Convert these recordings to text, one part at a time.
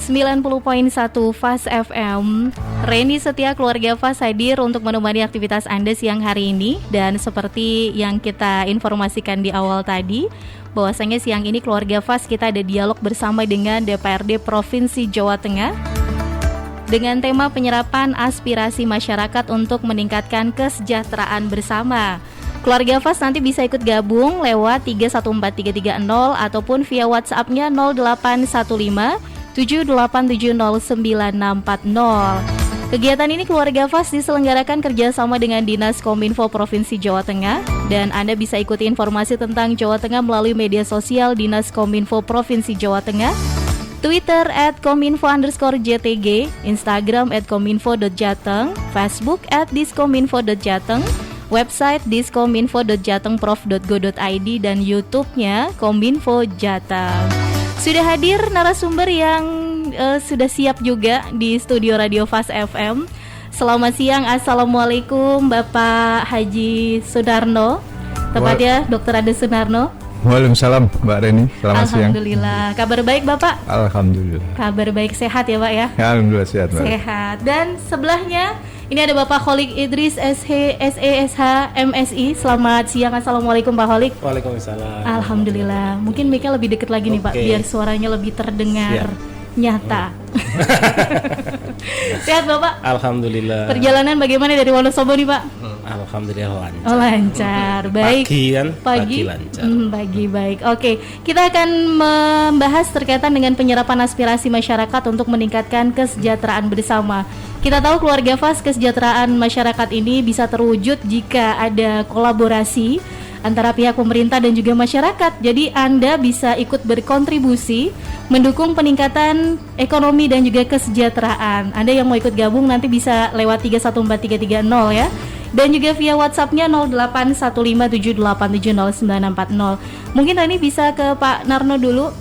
90.1 Fast FM. Reni Setia keluarga Fast hadir untuk menemani aktivitas Anda siang hari ini. Dan seperti yang kita informasikan di awal tadi, bahwasanya siang ini keluarga Fast kita ada dialog bersama dengan DPRD Provinsi Jawa Tengah dengan tema penyerapan aspirasi masyarakat untuk meningkatkan kesejahteraan bersama. Keluarga Fast nanti bisa ikut gabung lewat 314330 ataupun via WhatsApp-nya 081578709640. Kegiatan ini Keluarga Fast diselenggarakan kerjasama dengan Dinas Kominfo Provinsi Jawa Tengah, dan Anda bisa ikuti informasi tentang Jawa Tengah melalui media sosial Dinas Kominfo Provinsi Jawa Tengah, Twitter @kominfo_jtg, Instagram @kominfo.jateng, Facebook @diskominfo.jateng, website diskominfo.jatengprof.go.id, dan YouTube-nya Kominfo Jateng. Sudah hadir narasumber yang sudah siap juga di studio Radio Fast FM. Selamat siang, Assalamualaikum Bapak Haji Sunarno, tepatnya Dr. Ade Sunarno. Waalaikumsalam Mbak Reni, selamat siang. Alhamdulillah, kabar baik Bapak? Alhamdulillah. Kabar baik, sehat ya Pak ya? Alhamdulillah sehat Mbak. Sehat. Dan sebelahnya ini ada Bapak Kholik Idris SESH MSI. Selamat siang, Assalamualaikum Pak Kholik. Waalaikumsalam. Alhamdulillah. Mungkin mic-nya lebih dekat lagi nih Pak, biar suaranya lebih terdengar nyata. Sehat Bapak? Alhamdulillah. Perjalanan bagaimana dari Wonosobo nih Pak? Alhamdulillah lancar. Oh lancar, baik. Pagi lancar. Pagi baik. Oke, kita akan membahas terkaitan dengan penyerapan aspirasi masyarakat untuk meningkatkan kesejahteraan bersama. Kita tahu Keluarga Fast, kesejahteraan masyarakat ini bisa terwujud jika ada kolaborasi antara pihak pemerintah dan juga masyarakat. Jadi Anda bisa ikut berkontribusi mendukung peningkatan ekonomi dan juga kesejahteraan. Anda yang mau ikut gabung nanti bisa lewat 314330 ya. Dan juga via WhatsApp-nya 081578709640. Mungkin ini bisa ke Pak Narno dulu.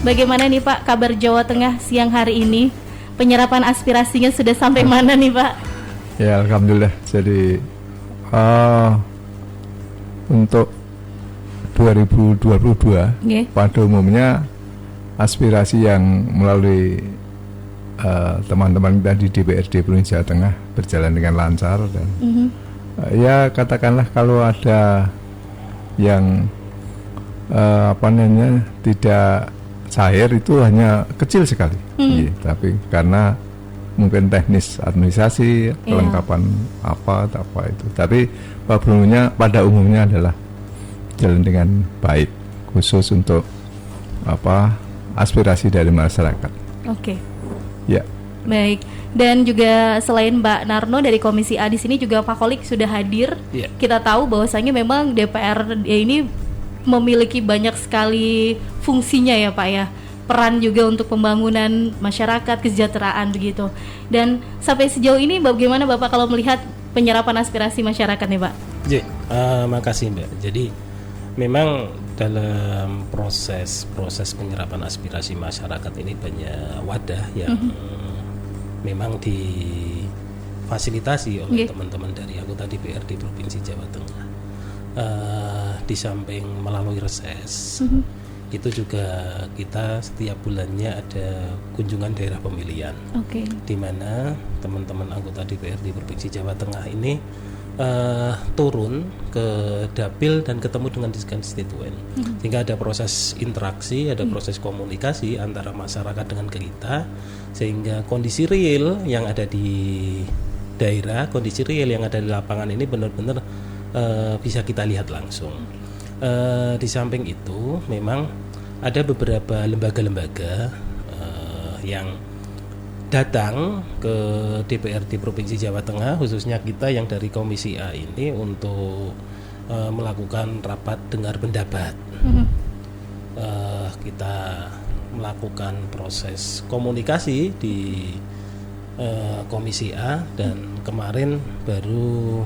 Bagaimana nih Pak kabar Jawa Tengah siang hari ini? Penyerapan aspirasinya sudah sampai mana nih Pak? Ya Alhamdulillah. Jadi untuk 2022 pada umumnya aspirasi yang melalui teman-teman kita di DPRD Provinsi Jawa Tengah berjalan dengan lancar dan ya katakanlah kalau ada yang tidak cair itu hanya kecil sekali, tapi karena mungkin teknis administrasi kelengkapan apa itu, tapi pada umumnya adalah jalan dengan baik, khusus untuk aspirasi dari masyarakat. Oke. Ya. Baik. Dan juga selain Mbak Narno dari Komisi A di sini juga Pak Kholik sudah hadir. Kita tahu bahwasanya memang DPRD ini memiliki banyak sekali fungsinya ya Pak ya. Peran juga untuk pembangunan masyarakat, kesejahteraan begitu. Dan sampai sejauh ini bagaimana Bapak kalau melihat penyerapan aspirasi masyarakat nih Pak? Makasih Mbak. Jadi memang dalam proses penyerapan aspirasi masyarakat ini banyak wadah yang memang difasilitasi oleh teman-teman dari anggota DPRD Provinsi Jawa Tengah. Di samping melalui reses, itu juga kita setiap bulannya ada kunjungan daerah pemilihan, di mana teman-teman anggota DPRD Provinsi Jawa Tengah ini turun ke dapil dan ketemu dengan konstituen, sehingga ada proses interaksi, ada proses komunikasi antara masyarakat dengan kita, sehingga kondisi real yang ada di daerah, kondisi real yang ada di lapangan ini benar-benar bisa kita lihat langsung. Di samping itu memang ada beberapa lembaga-lembaga yang datang ke DPRD Provinsi Jawa Tengah, khususnya kita yang dari Komisi A ini untuk melakukan rapat dengar pendapat. Kita melakukan proses komunikasi di Komisi A, dan kemarin baru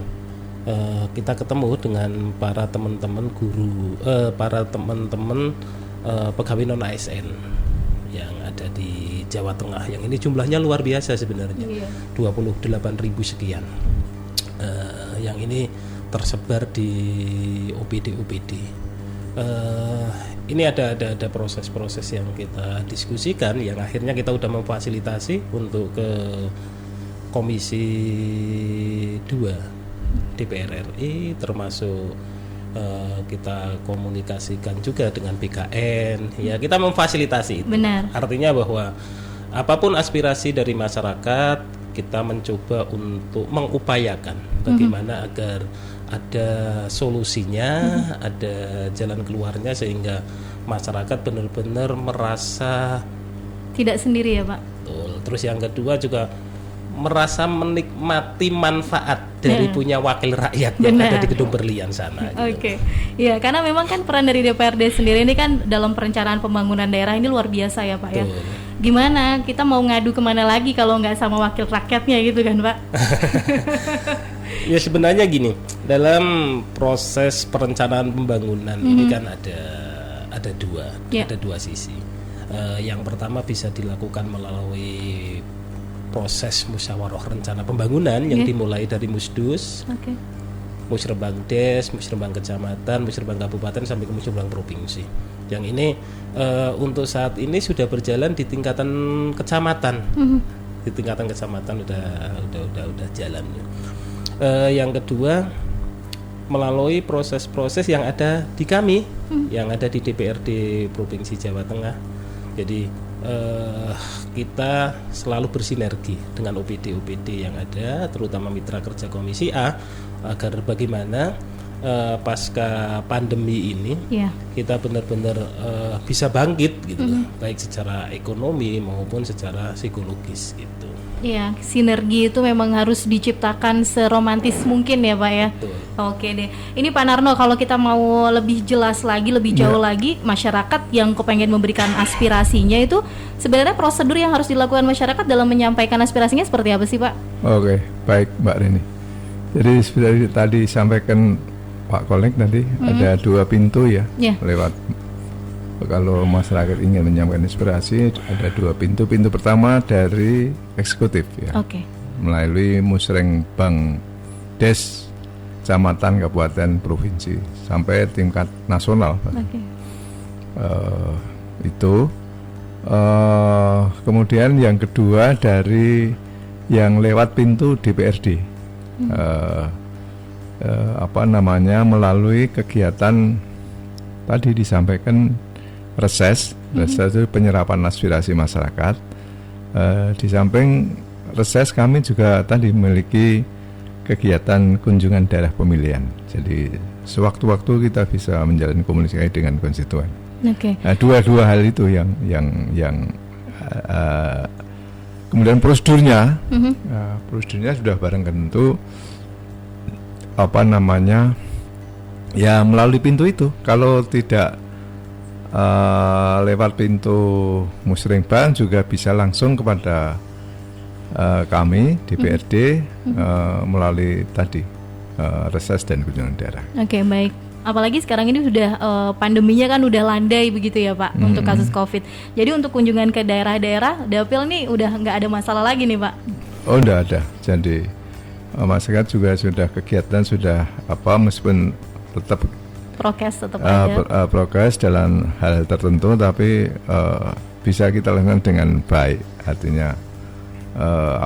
kita ketemu dengan para teman-teman guru, para teman-teman pegawai non ASN yang ada di Jawa Tengah, yang ini jumlahnya luar biasa sebenarnya, 28.000 sekian, yang ini tersebar di OPD-OPD. ini ada proses-proses yang kita diskusikan, yang akhirnya kita udah memfasilitasi untuk ke Komisi 2 DPR RI, termasuk kita komunikasikan juga dengan BKN, ya kita memfasilitasi itu. Benar. Artinya bahwa apapun aspirasi dari masyarakat, kita mencoba untuk mengupayakan bagaimana agar ada solusinya, ada jalan keluarnya, sehingga masyarakat benar-benar merasa Tidak sendiri ya Pak. betul. Terus yang kedua juga merasa menikmati manfaat dari punya wakil rakyat yang ada di Gedung Berlian sana. Oke. Ya, karena memang kan peran dari DPRD sendiri ini kan dalam perencanaan pembangunan daerah ini luar biasa ya Pak ya. Gimana kita mau ngadu kemana lagi kalau nggak sama wakil rakyatnya gitu kan Pak? Ya sebenarnya gini, dalam proses perencanaan pembangunan ini kan ada dua sisi. Yang pertama bisa dilakukan melalui proses musyawarah rencana pembangunan yang dimulai dari Musdus, Musrebang Des, Musrebang Kecamatan, Musrebang Kabupaten sampai ke Musrebang Provinsi. Yang ini untuk saat ini sudah berjalan di tingkatan kecamatan. Di tingkatan kecamatan udah jalan. Yang kedua melalui proses-proses yang ada di kami, yang ada di DPRD Provinsi Jawa Tengah. Jadi kita selalu bersinergi dengan OPD yang ada, terutama mitra kerja Komisi A, agar bagaimana pasca pandemi ini kita benar-benar bisa bangkit gitu, baik secara ekonomi maupun secara psikologis gitu. Iya, sinergi itu memang harus diciptakan seromantis mungkin ya Pak ya. Betul. Oke deh. Ini Pak Narno, kalau kita mau lebih jelas lagi, lebih jauh lagi, masyarakat yang kepengen memberikan aspirasinya itu sebenarnya prosedur yang harus dilakukan masyarakat dalam menyampaikan aspirasinya seperti apa sih Pak? Oke, baik Mbak Rini. Jadi seperti tadi sampaikan Pak Kolek tadi ada 2 pintu ya, lewat. Kalau masyarakat ingin menyampaikan aspirasi ada 2 pintu. Pintu pertama dari eksekutif ya, melalui Musrengbang Des, kecamatan, kabupaten, provinsi sampai tingkat nasional. Itu. Kemudian yang kedua dari yang lewat pintu DPRD, melalui kegiatan tadi disampaikan reses itu penyerapan aspirasi masyarakat. Di samping reses kami juga tadi memiliki kegiatan kunjungan daerah pemilihan. Jadi sewaktu-waktu kita bisa menjalin komunikasi dengan konstituen. Nah, dua hal itu yang kemudian prosedurnya, prosedurnya sudah bareng tentu ya melalui pintu itu. Kalau tidak lewat pintu Musrengbang juga bisa langsung kepada kami DPRD melalui tadi reses dan kunjungan daerah. Oke, baik. Apalagi sekarang ini sudah pandeminya kan udah landai begitu ya Pak untuk kasus COVID. Jadi untuk kunjungan ke daerah-daerah, Dapil nih udah nggak ada masalah lagi nih Pak? Oh, udah ada. Jadi masyarakat juga sudah kegiatan sudah meskipun tetap prokes tetap ada. Prokes dalam hal tertentu, tapi bisa kita lakukan dengan baik. Artinya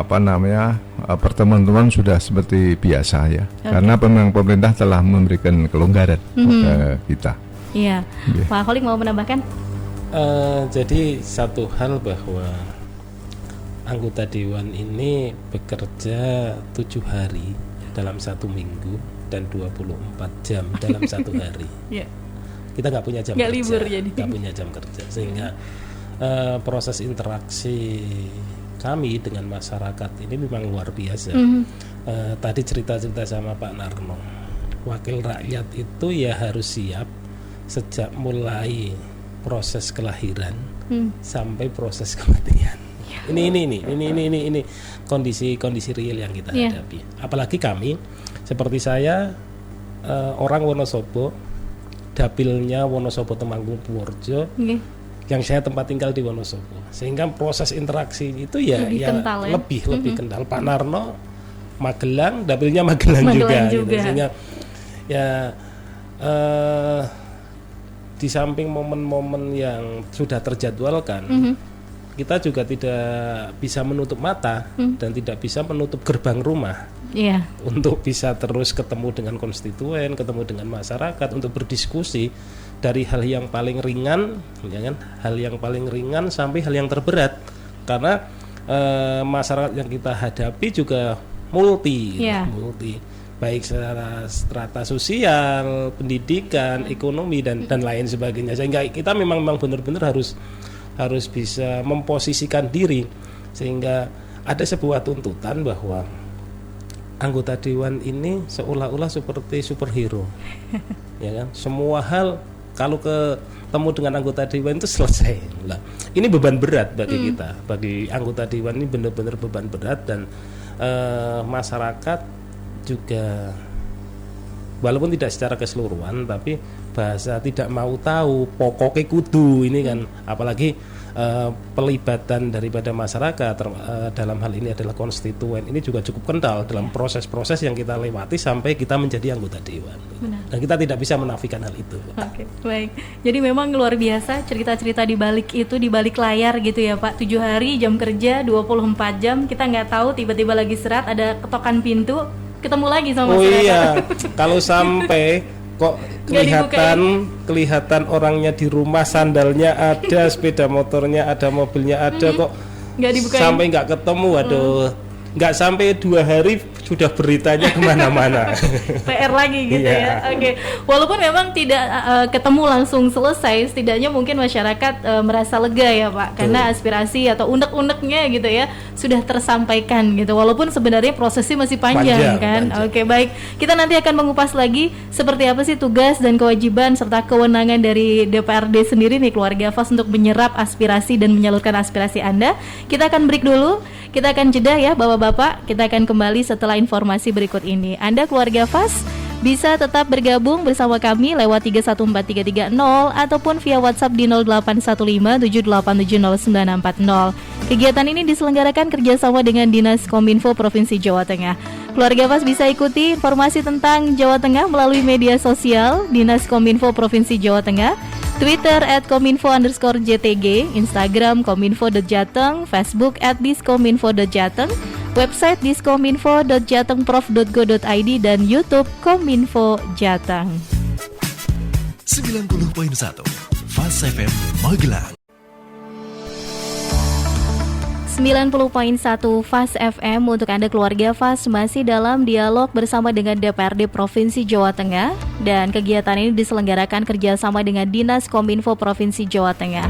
pertemuan-pertemuan sudah seperti biasa ya. Karena memang pemerintah telah memberikan kelonggaran kepada kita. Iya. Pak Kholik mau menambahkan? Jadi satu hal bahwa anggota dewan ini bekerja 7 hari dalam 1 minggu dan 24 jam dalam 1 hari. Kita nggak punya jam kerja, libur jadi. Nggak punya jam kerja, sehingga proses interaksi kami dengan masyarakat ini memang luar biasa. Tadi cerita-cerita sama Pak Narno, wakil rakyat itu ya harus siap sejak mulai proses kelahiran sampai proses kematian. Ini kondisi real yang kita hadapi. Apalagi kami, seperti saya, orang Wonosobo, dapilnya Wonosobo Temanggung Purworejo, yang saya tempat tinggal di Wonosobo, sehingga proses interaksi itu lebih kental. Pak Narno Magelang, dapilnya Magelang juga. Gitu. Sehingga ya di samping momen-momen yang sudah terjadwalkan, kita juga tidak bisa menutup mata dan tidak bisa menutup gerbang rumah untuk bisa terus ketemu dengan konstituen, ketemu dengan masyarakat untuk berdiskusi dari hal yang paling ringan, ya kan, hal yang paling ringan sampai hal yang terberat, karena masyarakat yang kita hadapi juga multi, baik secara strata sosial, pendidikan, ekonomi dan lain sebagainya. Sehingga kita memang benar-benar harus bisa memposisikan diri, sehingga ada sebuah tuntutan bahwa anggota dewan ini seolah-olah seperti superhero, ya kan? Semua hal kalau ketemu dengan anggota dewan itu selesai. Nah, ini beban berat bagi kita, bagi anggota dewan ini benar-benar beban berat, dan masyarakat juga walaupun tidak secara keseluruhan, tapi bahasa tidak mau tahu pokoknya kudu ini kan, apalagi pelibatan daripada masyarakat dalam hal ini adalah konstituen, ini juga cukup kental dalam proses-proses yang kita lewati sampai kita menjadi anggota dewan. Benar. Dan kita tidak bisa menafikan hal itu. Oke, baik. Jadi memang luar biasa cerita-cerita di balik itu, di balik layar gitu ya Pak. 7 hari jam kerja 24 jam, kita nggak tahu tiba-tiba lagi serat ada ketokan pintu, ketemu lagi sama masyarakat. Iya, kalau sampai kok kelihatan orangnya di rumah, sandalnya ada, sepeda motornya ada, mobilnya ada, kok sampai nggak ketemu, aduh, nggak sampai 2 hari sudah beritanya kemana-mana. PR lagi gitu ya. Oke. Walaupun memang tidak ketemu langsung selesai, setidaknya mungkin masyarakat merasa lega ya Pak, karena aspirasi atau unek-uneknya gitu ya sudah tersampaikan gitu. Walaupun sebenarnya prosesnya masih panjang kan. Oke, baik. Kita nanti akan mengupas lagi seperti apa sih tugas dan kewajiban serta kewenangan dari DPRD sendiri nih Keluarga FAS untuk menyerap aspirasi dan menyalurkan aspirasi Anda. Kita akan break dulu. Kita akan jeda ya Bapak-bapak. Kita akan kembali setelah informasi berikut ini. Anda Keluarga FAS bisa tetap bergabung bersama kami lewat 314330 ataupun via WhatsApp di 081578709640. Kegiatan ini diselenggarakan kerjasama dengan Dinas Kominfo Provinsi Jawa Tengah. Keluarga FAS bisa ikuti informasi tentang Jawa Tengah melalui media sosial Dinas Kominfo Provinsi Jawa Tengah, Twitter @kominfo_jtg, Instagram kominfo.jateng, Facebook @diskominfo.jateng, website diskominfo.jatengprof.go.id, dan YouTube Kominfo Jateng. 90.1 FAS FM Magelang. 90.1 FAS FM untuk Anda Keluarga FAS masih dalam dialog bersama dengan DPRD Provinsi Jawa Tengah, dan kegiatan ini diselenggarakan kerjasama dengan Dinas Kominfo Provinsi Jawa Tengah.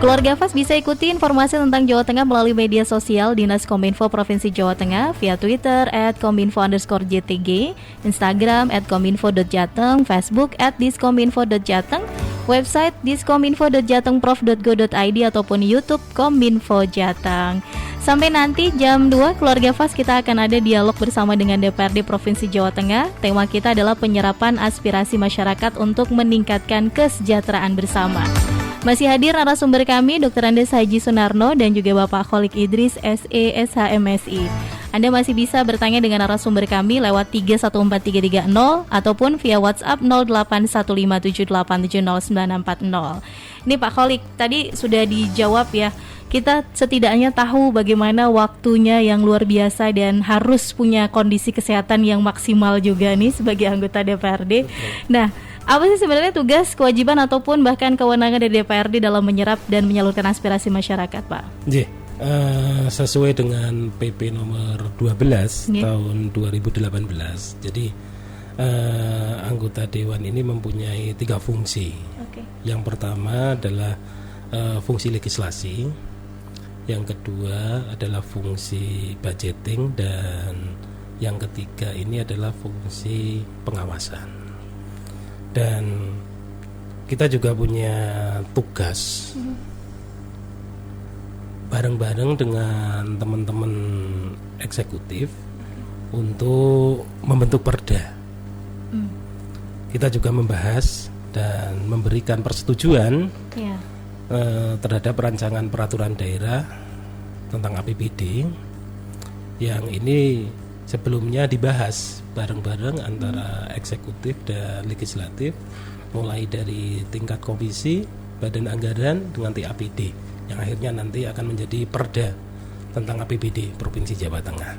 Keluarga FAS bisa ikuti informasi tentang Jawa Tengah melalui media sosial Dinas Kominfo Provinsi Jawa Tengah via Twitter @kominfo_jtg, Instagram @kominfo.jateng, Facebook @diskominfo.jateng, website diskominfo.jatengprof.go.id ataupun YouTube Kominfo Jateng. Sampai nanti jam 2 Keluarga FAS kita akan ada dialog bersama dengan DPRD Provinsi Jawa Tengah. Tema kita adalah penyerapan aspirasi masyarakat untuk meningkatkan kesejahteraan bersama. Masih hadir narasumber kami Dr. Andes Haji Sunarno dan juga Bapak Kholik Idris SE SHMSI. Anda masih bisa bertanya dengan narasumber kami lewat 314330 ataupun via WhatsApp 081578709640. Ini Pak Kholik, tadi sudah dijawab ya. Kita setidaknya tahu bagaimana waktunya yang luar biasa dan harus punya kondisi kesehatan yang maksimal juga nih sebagai anggota DPRD. Nah, apa sih sebenarnya tugas, kewajiban ataupun bahkan kewenangan dari DPRD dalam menyerap dan menyalurkan aspirasi masyarakat, Pak? Sesuai dengan PP nomor 12 tahun 2018. Jadi anggota dewan ini mempunyai 3 fungsi. Yang pertama adalah fungsi legislasi, yang kedua adalah fungsi budgeting, dan yang ketiga ini adalah fungsi pengawasan. Dan kita juga punya tugas bareng-bareng dengan teman-teman eksekutif untuk membentuk perda. Kita juga membahas dan memberikan persetujuan terhadap rancangan peraturan daerah tentang APBD, yang ini sebelumnya dibahas bareng-bareng antara eksekutif dan legislatif, mulai dari tingkat komisi, badan anggaran dengan TAPD, yang akhirnya nanti akan menjadi perda tentang APBD Provinsi Jawa Tengah.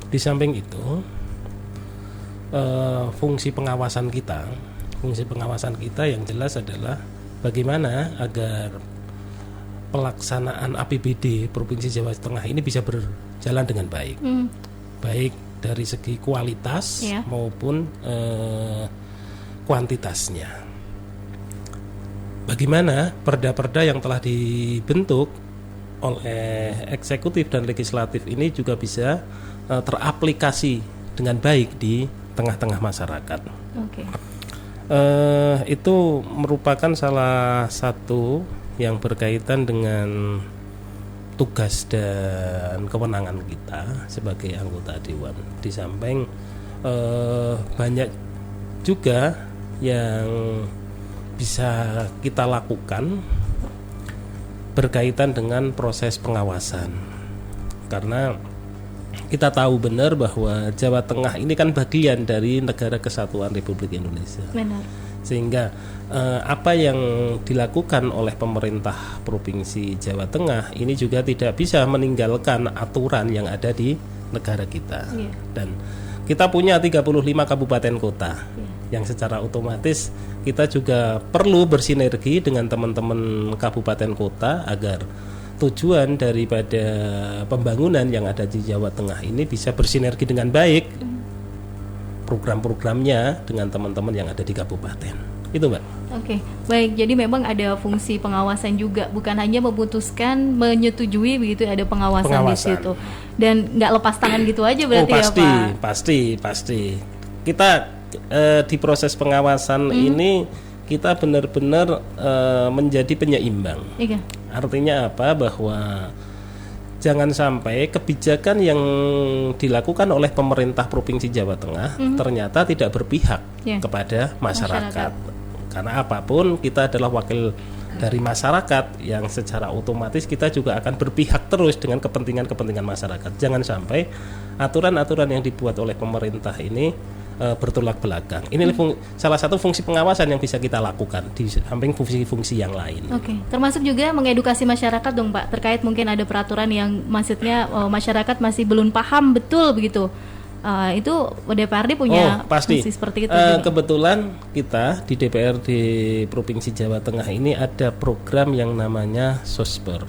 Di samping itu, fungsi pengawasan kita yang jelas adalah bagaimana agar pelaksanaan APBD Provinsi Jawa Tengah ini bisa berjalan dengan baik, baik dari segi kualitas maupun kuantitasnya. Bagaimana perda-perda yang telah dibentuk oleh eksekutif dan legislatif ini juga bisa teraplikasi dengan baik di tengah-tengah masyarakat. Itu merupakan salah satu yang berkaitan dengan tugas dan kewenangan kita sebagai anggota dewan. Di samping banyak juga yang bisa kita lakukan berkaitan dengan proses pengawasan, karena kita tahu benar bahwa Jawa Tengah ini kan bagian dari Negara Kesatuan Republik Indonesia. Benar. Sehingga apa yang dilakukan oleh pemerintah Provinsi Jawa Tengah ini juga tidak bisa meninggalkan aturan yang ada di negara kita. Dan kita punya 35 kabupaten kota, yang secara otomatis kita juga perlu bersinergi dengan teman-teman kabupaten kota agar tujuan daripada pembangunan yang ada di Jawa Tengah ini bisa bersinergi dengan baik, program-programnya dengan teman-teman yang ada di kabupaten. Itu, Mbak. Baik. Jadi memang ada fungsi pengawasan juga, bukan hanya memutuskan, menyetujui begitu, ada pengawasan di situ. Dan nggak lepas tangan gitu aja berarti ya, Pak? Pasti. Kita di proses pengawasan ini kita benar-benar menjadi penyeimbang. Artinya apa? Bahwa jangan sampai kebijakan yang dilakukan oleh pemerintah Provinsi Jawa Tengah ternyata tidak berpihak kepada masyarakat. Karena apapun kita adalah wakil dari masyarakat yang secara otomatis kita juga akan berpihak terus dengan kepentingan-kepentingan masyarakat. Jangan sampai aturan-aturan yang dibuat oleh pemerintah ini bertolak belakang. Ini salah satu fungsi pengawasan yang bisa kita lakukan di samping fungsi-fungsi yang lain. Termasuk juga mengedukasi masyarakat dong, Pak, terkait mungkin ada peraturan yang maksudnya masyarakat masih belum paham betul begitu. Itu DPRD punya fungsi seperti itu juga. Kebetulan kita di DPRD Provinsi Jawa Tengah ini ada program yang namanya SOSPER,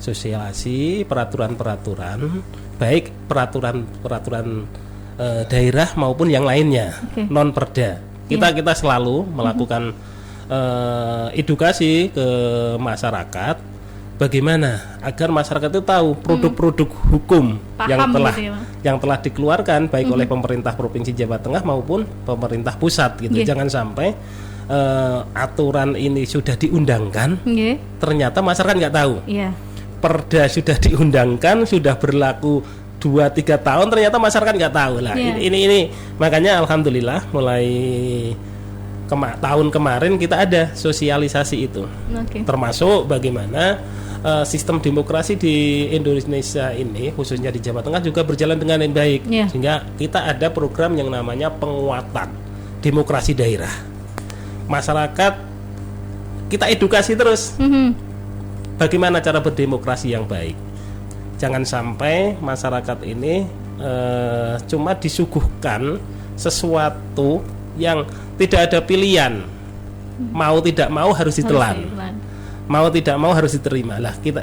sosialisasi peraturan-peraturan, baik peraturan daerah maupun yang lainnya, non perda. Kita selalu melakukan edukasi ke masyarakat, bagaimana agar masyarakat itu tahu produk-produk hukum yang telah dikeluarkan baik oleh pemerintah Provinsi Jawa Tengah maupun pemerintah pusat gitu. Jangan sampai aturan ini sudah diundangkan, ternyata masyarakat nggak tahu. Perda sudah diundangkan, sudah berlaku 2-3 tahun, ternyata masyarakat nggak tahu lah. Ini makanya alhamdulillah mulai tahun kemarin kita ada sosialisasi itu, termasuk bagaimana sistem demokrasi di Indonesia ini, khususnya di Jawa Tengah juga berjalan dengan baik. Sehingga kita ada program yang namanya penguatan demokrasi daerah. Masyarakat kita edukasi terus bagaimana cara berdemokrasi yang baik. Jangan sampai masyarakat ini cuma disuguhkan sesuatu yang tidak ada pilihan, mau tidak mau harus ditelan, mau tidak mau harus diterima. Lah kita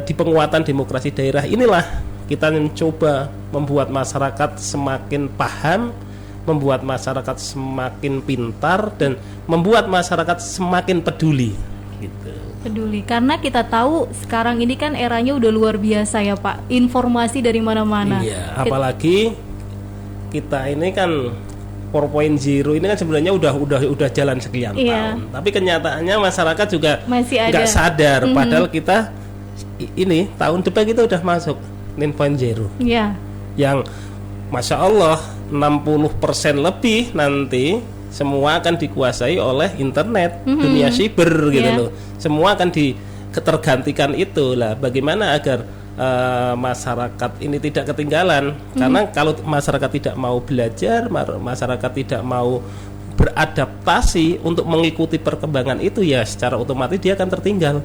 di penguatan demokrasi daerah inilah kita mencoba membuat masyarakat semakin paham, membuat masyarakat semakin pintar, dan membuat masyarakat semakin peduli. Peduli, karena kita tahu sekarang ini kan eranya udah luar biasa ya, Pak. Informasi dari mana-mana. Apalagi kita ini kan 4.0 ini kan sebenarnya udah jalan sekian tahun. Tapi kenyataannya masyarakat juga nggak sadar. Padahal kita ini tahun depan kita udah masuk 9.0. Yang Masya Allah 60% lebih nanti semua akan dikuasai oleh internet, dunia siber gitu loh. Semua akan tergantikan itu lah. Bagaimana agar masyarakat ini tidak ketinggalan. Karena kalau masyarakat tidak mau belajar, masyarakat tidak mau beradaptasi untuk mengikuti perkembangan itu, ya secara otomatis dia akan tertinggal.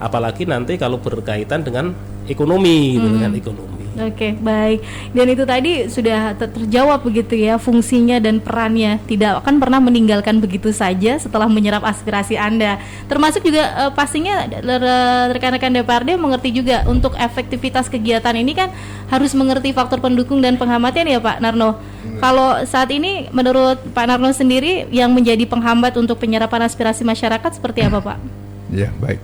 Apalagi nanti kalau berkaitan dengan ekonomi, dengan ekonomi. Oke, baik. Dan itu tadi sudah terjawab begitu ya, fungsinya dan perannya. Tidak akan pernah meninggalkan begitu saja setelah menyerap aspirasi Anda. Termasuk juga pastinya rekan-rekan DPRD mengerti juga untuk efektivitas kegiatan ini kan harus mengerti faktor pendukung dan penghambatnya ya Pak Narno. Kalau saat ini menurut Pak Narno sendiri yang menjadi penghambat untuk penyerapan aspirasi masyarakat seperti apa Pak? Ya, baik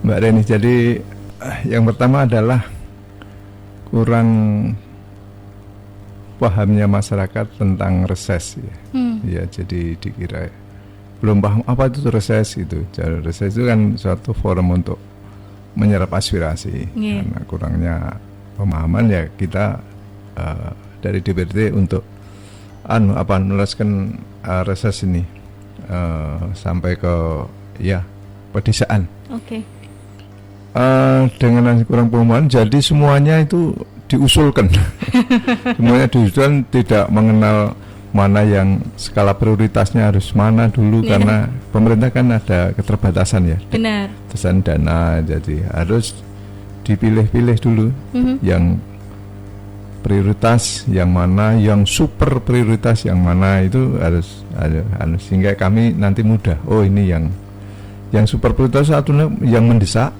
Mbak Reni. Jadi yang pertama adalah kurang pahamnya masyarakat tentang reses ya. Ya, jadi dikira belum paham apa itu reses itu. Jadi reses itu kan suatu forum untuk menyerap aspirasi. Karena kurangnya pemahaman ya kita dari DPRD untuk meneruskan reses ini sampai ke pedesaan. Dengan kurang pemahaman, jadi semuanya itu diusulkan. Semuanya diusulkan, tidak mengenal mana yang skala prioritasnya harus mana dulu, karena pemerintah kan ada keterbatasan ya. Benar. Keterbatasan dana, jadi harus dipilih-pilih dulu yang prioritas yang mana, yang super prioritas yang mana, itu harus sehingga kami nanti mudah. Oh, ini yang super prioritas satunya yang mendesak.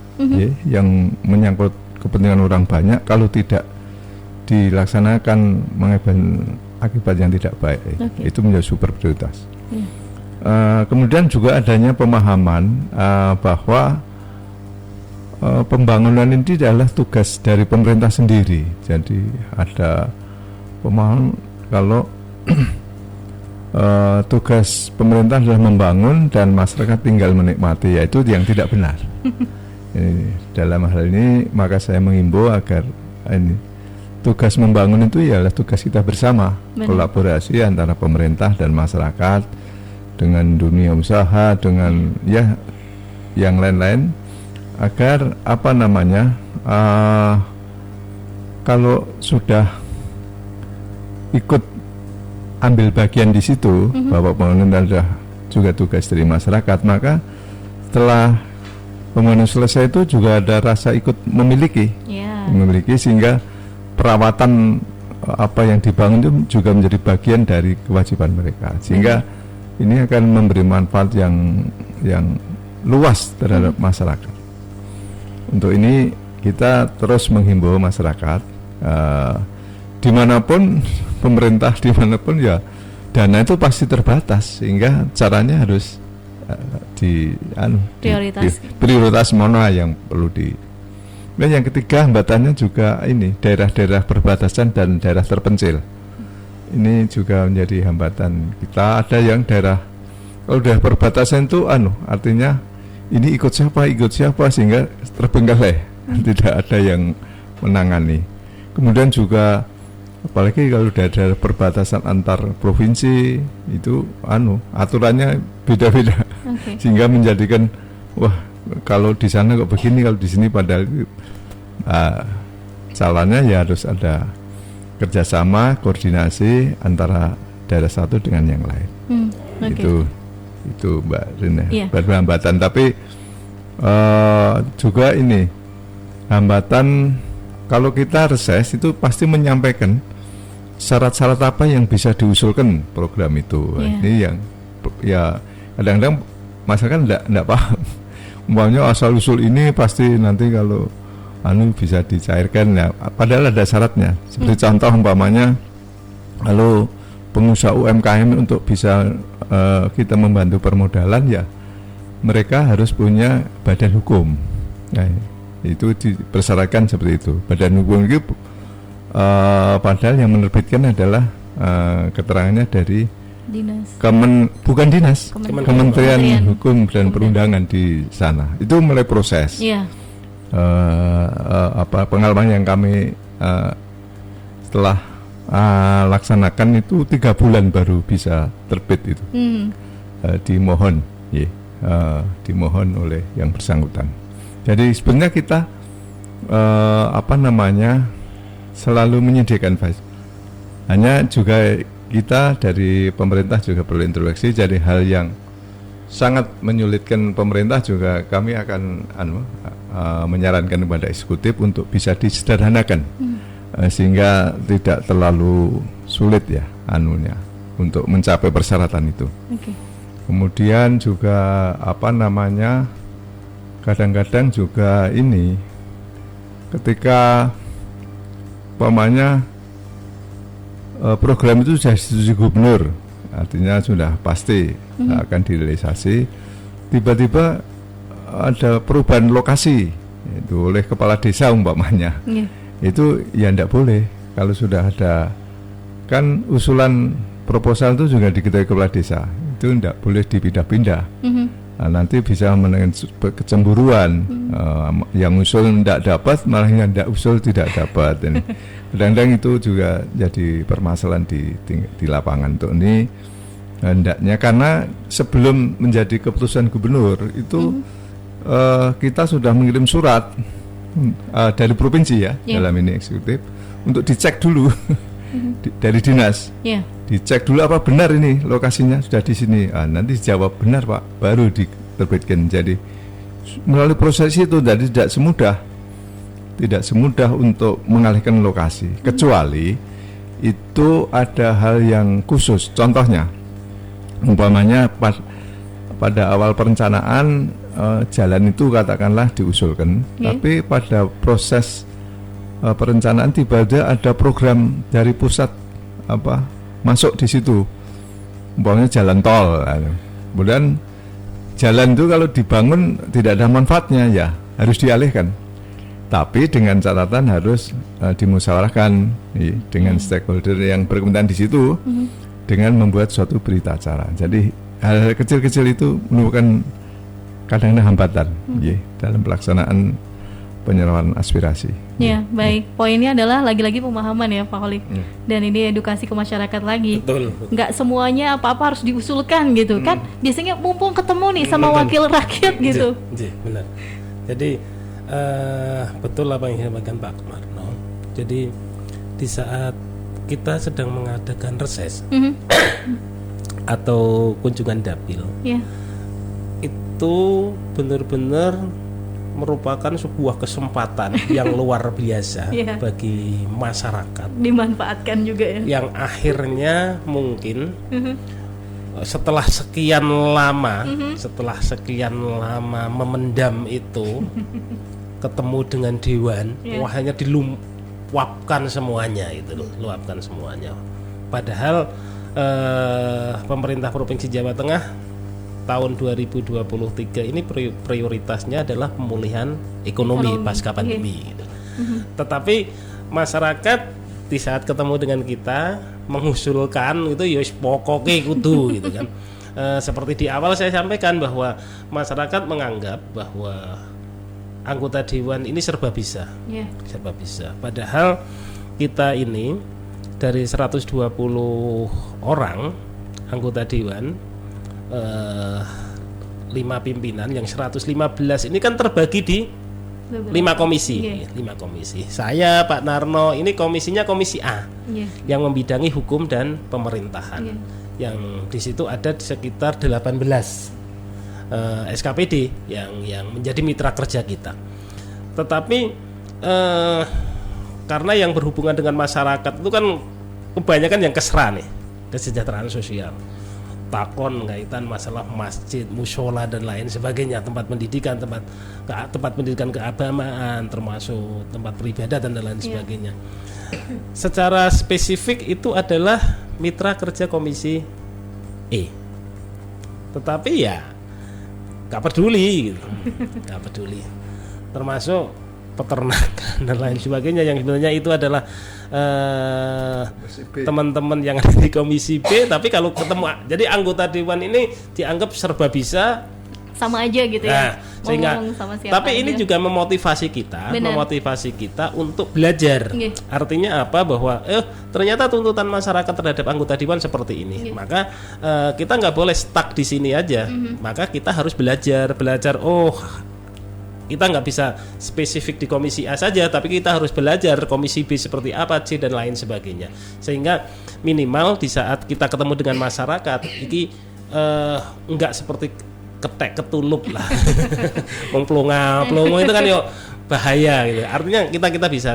Yang menyangkut kepentingan orang banyak, kalau tidak dilaksanakan mengakibatkan akibat yang tidak baik, itu menjadi super prioritas. Kemudian juga adanya pemahaman bahwa pembangunan ini adalah tugas dari pemerintah sendiri. Jadi ada pemahaman kalau tugas pemerintah adalah membangun dan masyarakat tinggal menikmati, yaitu yang tidak benar. Dalam hal ini maka saya mengimbau agar tugas membangun itu ialah tugas kita bersama. Kolaborasi antara pemerintah dan masyarakat, dengan dunia usaha, dengan yang lain-lain, agar kalau sudah ikut ambil bagian di situ, bahwa pembangunan adalah juga tugas dari masyarakat, maka setelah pembangunan selesai itu juga ada rasa ikut memiliki, sehingga perawatan apa yang dibangun itu juga menjadi bagian dari kewajiban mereka, sehingga ini akan memberi manfaat yang luas terhadap masyarakat. Untuk ini kita terus menghimbau masyarakat, dimanapun pemerintah, dimanapun ya dana itu pasti terbatas, sehingga caranya harus prioritas mana yang perlu Dan yang ketiga, hambatannya juga ini daerah-daerah perbatasan dan daerah terpencil. Ini juga menjadi hambatan kita. Ada yang daerah, kalau daerah perbatasan itu artinya ini ikut siapa sehingga terbengkalai, tidak ada yang menangani. Kemudian juga apalagi kalau daerah perbatasan antar provinsi itu aturannya beda-beda, sehingga menjadikan kalau di sana kok begini, kalau di sini padahal salahnya ya harus ada kerjasama, koordinasi antara daerah satu dengan yang lain. Itu Mbak Rina, hambatan. Tapi juga ini hambatan kalau kita reses itu pasti menyampaikan syarat-syarat apa yang bisa diusulkan program itu. Ini yang kadang-kadang masyarakat tidak paham. Umpamanya asal usul ini pasti nanti kalau bisa dicairkan ya, padahal ada syaratnya. Seperti contoh umpamanya kalau pengusaha UMKM untuk bisa kita membantu permodalan, ya mereka harus punya badan hukum. Itu dipersyaratkan seperti itu. Badan hukum itu padahal yang menerbitkan adalah keterangannya dari Kementerian Hukum dan Perundangan di sana. Itu mulai proses. Pengalaman yang kami setelah laksanakan itu 3 bulan baru bisa terbit itu. Dimohon oleh yang bersangkutan. Jadi sebenarnya kita selalu menyediakan fasilitas. Hanya juga kita dari pemerintah juga perlu introspeksi, jadi hal yang sangat menyulitkan pemerintah juga kami akan menyarankan kepada eksekutif untuk bisa disederhanakan sehingga tidak terlalu sulit ya untuk mencapai persyaratan itu. Okay. Kemudian juga kadang-kadang juga ini ketika program itu sudah disetujui gubernur, artinya sudah pasti akan direalisasi, tiba-tiba ada perubahan lokasi itu oleh kepala desa umpamanya, itu ya tidak boleh. Kalau sudah ada kan usulan proposal itu juga diketahui kepala desa, itu tidak boleh dipindah-pindah. Nah, nanti bisa menekan kecemburuan, yang usul tidak dapat malah yang tidak usul tidak dapat. Dan kadang-kadang itu juga jadi permasalahan di lapangan. Untuk ini hendaknya, karena sebelum menjadi keputusan gubernur itu kita sudah mengirim surat dari provinsi ya, dalam ini eksekutif, untuk dicek dulu dari dinas. Dicek dulu apa benar ini lokasinya sudah di sini. Nanti dijawab benar Pak, baru diterbitkan. Jadi melalui proses itu jadi tidak semudah untuk mengalihkan lokasi, kecuali itu ada hal yang khusus. Contohnya, umpamanya pada awal perencanaan jalan itu katakanlah diusulkan, tapi pada proses perencanaan tiba-tiba ada program dari pusat masuk di situ, umpamanya jalan tol. Kemudian jalan itu kalau dibangun tidak ada manfaatnya, ya harus dialihkan. Tapi dengan catatan harus dimusyawarahkan dengan stakeholder yang berkepentingan di situ, dengan membuat suatu berita acara. Jadi hal kecil-kecil itu menemukan kadang-kadang hambatan dalam pelaksanaan penyerapan aspirasi. Ya, baik. Poinnya adalah lagi-lagi pemahaman ya Pak Holik. Dan ini edukasi ke masyarakat lagi. Betul. Nggak semuanya apa-apa harus diusulkan gitu kan. Biasanya mumpung ketemu nih sama wakil rakyat gitu. Benar. Jadi betul apa yang disampaikan Pak Marno. Jadi di saat kita sedang mengadakan reses atau kunjungan dapil, itu benar-benar merupakan sebuah kesempatan yang luar biasa bagi masyarakat. Dimanfaatkan juga ya. Yang akhirnya mungkin setelah sekian lama memendam itu, ketemu dengan dewan, hanya diluapkan semuanya itu loh, luapkan semuanya. Padahal pemerintah Provinsi Jawa Tengah tahun 2023 ini prioritasnya adalah pemulihan ekonomi pasca pandemi gitu. Tetapi masyarakat di saat ketemu dengan kita mengusulkan itu ya pokoknya kudu gitu kan. Seperti di awal saya sampaikan bahwa masyarakat menganggap bahwa anggota dewan ini serba bisa. Serba bisa. Padahal kita ini dari 120 orang anggota dewan, 5 pimpinan, yang 115 ini kan terbagi di 5 komisi. 5 komisi. Saya Pak Narno ini komisinya komisi A, yang membidangi hukum dan pemerintahan. Yang di situ ada sekitar 18 SKPD yang menjadi mitra kerja kita. Tetapi karena yang berhubungan dengan masyarakat itu kan kebanyakan yang kesra nih, kesejahteraan sosial, takon kaitan masalah masjid, mushola dan lain sebagainya, tempat pendidikan, tempat pendidikan keagamaan, termasuk tempat peribadatan dan lain sebagainya. Secara spesifik itu adalah mitra kerja komisi E. Tetapi ya nggak peduli gitu. Nggak peduli. Termasuk peternakan dan lain sebagainya, yang sebenarnya itu adalah teman-teman yang ada di komisi B, tapi kalau ketemu, jadi anggota dewan ini dianggap serba bisa, sama aja gitu ya. Sehingga tapi ini juga memotivasi kita untuk belajar. Artinya apa? Bahwa ternyata tuntutan masyarakat terhadap anggota dewan seperti ini. Maka kita nggak boleh stuck di sini aja. Maka kita harus belajar. Oh, Kita nggak bisa spesifik di komisi A saja, tapi kita harus belajar komisi B seperti apa, C dan lain sebagainya. Sehingga minimal di saat kita ketemu dengan masyarakat, ini nggak seperti ketek ketulup lah, pelongo itu kan yo bahaya gitu. Artinya kita bisa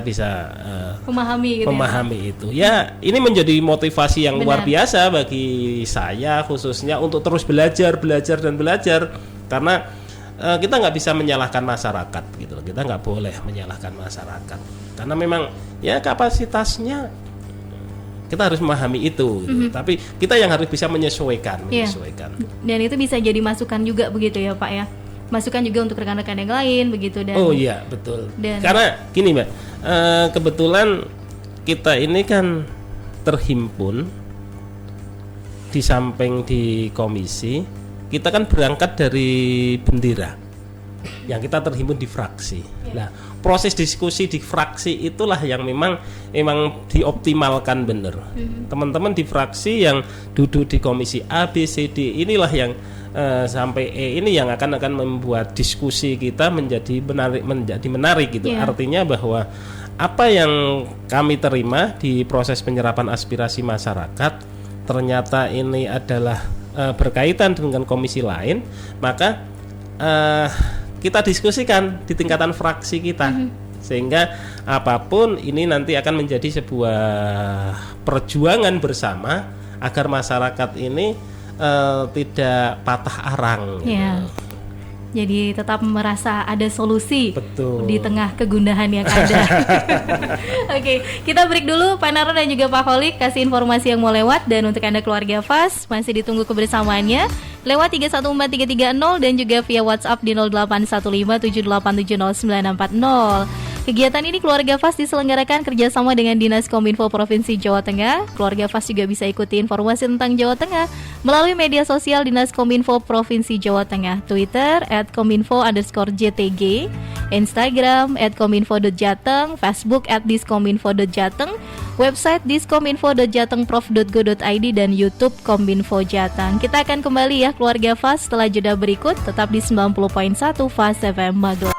memahami gitu. Memahami itu. Ya, ini menjadi motivasi yang luar biasa bagi saya khususnya untuk terus belajar karena kita nggak bisa menyalahkan masyarakat gitu. Kita nggak boleh menyalahkan masyarakat karena memang ya kapasitasnya kita harus memahami itu gitu. Tapi kita yang harus bisa menyesuaikan. Dan itu bisa jadi masukan juga begitu ya Pak ya. Masukan juga untuk rekan-rekan yang lain begitu dan. Oh iya betul. Karena gini Mbak, kebetulan kita ini kan terhimpun di samping di komisi, kita kan berangkat dari bendera yang kita terhimpun di fraksi. Nah, proses diskusi di fraksi itulah yang memang dioptimalkan benar. Teman-teman di fraksi yang duduk di komisi A, B, C, D inilah yang sampai E ini yang akan membuat diskusi kita menjadi menarik gitu. Artinya bahwa apa yang kami terima di proses penyerapan aspirasi masyarakat ternyata ini adalah berkaitan dengan komisi lain, maka kita diskusikan di tingkatan fraksi kita sehingga apapun ini nanti akan menjadi sebuah perjuangan bersama agar masyarakat ini tidak patah arang gitu. Jadi tetap merasa ada solusi. Betul. Di tengah kegundahan yang ada. Oke, kita break dulu Pak Narno dan juga Pak Kholik kasih informasi yang mau lewat. Dan untuk Anda keluarga FAS masih ditunggu kebersamaannya lewat 314330 dan juga via WhatsApp di 081578709640. Kegiatan ini Keluarga FAS diselenggarakan kerjasama dengan Dinas Kominfo Provinsi Jawa Tengah. Keluarga FAS juga bisa ikuti informasi tentang Jawa Tengah melalui media sosial Dinas Kominfo Provinsi Jawa Tengah, Twitter @kominfo_jtg, Instagram @kominfo.jateng, Facebook @diskominfo.jateng, website diskominfo.jatengprof.go.id dan YouTube Kominfo Jateng. Kita akan kembali ya Keluarga FAS setelah jeda berikut, tetap di 90.1 FAS FM Magelang.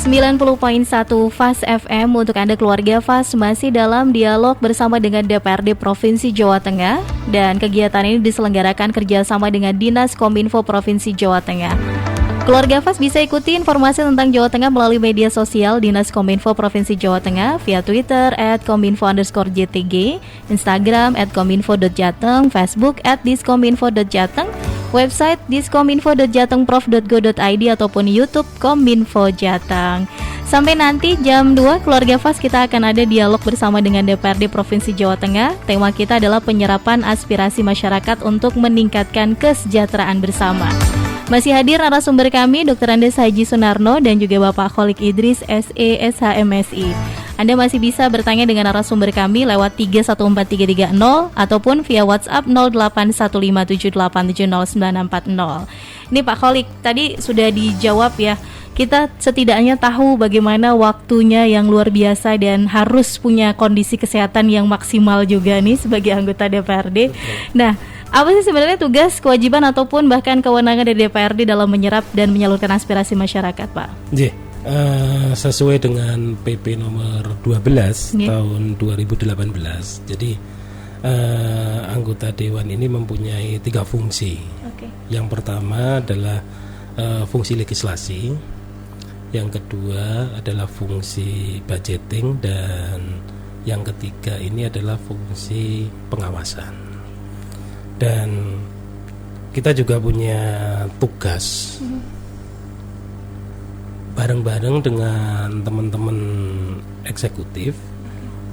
90.1 FAS FM untuk Anda keluarga FAS masih dalam dialog bersama dengan DPRD Provinsi Jawa Tengah dan kegiatan ini diselenggarakan kerjasama dengan Dinas Kominfo Provinsi Jawa Tengah. Keluarga FAS bisa ikuti informasi tentang Jawa Tengah melalui media sosial Dinas Kominfo Provinsi Jawa Tengah via Twitter @kominfo_jtg, Instagram @kominfo.jateng, Facebook @diskominfo.jateng, website diskominfo.jatengprof.go.id ataupun YouTube Kominfo Jateng. Sampai nanti jam 2 Keluarga FAS kita akan ada dialog bersama dengan DPRD Provinsi Jawa Tengah. Tema kita adalah penyerapan aspirasi masyarakat untuk meningkatkan kesejahteraan bersama. Masih hadir narasumber kami Dr. Andes Haji Sunarno dan juga Bapak Kholik Idris SE SHMSI. Anda masih bisa bertanya dengan narasumber kami lewat 314330 ataupun via WhatsApp 081578709640. Ini Pak Kholik, tadi sudah dijawab ya. Kita setidaknya tahu bagaimana waktunya yang luar biasa dan harus punya kondisi kesehatan yang maksimal juga nih sebagai anggota DPRD. Nah, apa sih sebenarnya tugas, kewajiban ataupun bahkan kewenangan dari DPRD dalam menyerap dan menyalurkan aspirasi masyarakat, Pak? Sesuai dengan PP nomor 12 tahun 2018. Jadi anggota dewan ini mempunyai 3 fungsi. Yang pertama adalah fungsi legislasi, yang kedua adalah fungsi budgeting, dan yang ketiga ini adalah fungsi pengawasan. Dan kita juga punya tugas bareng-bareng dengan teman-teman eksekutif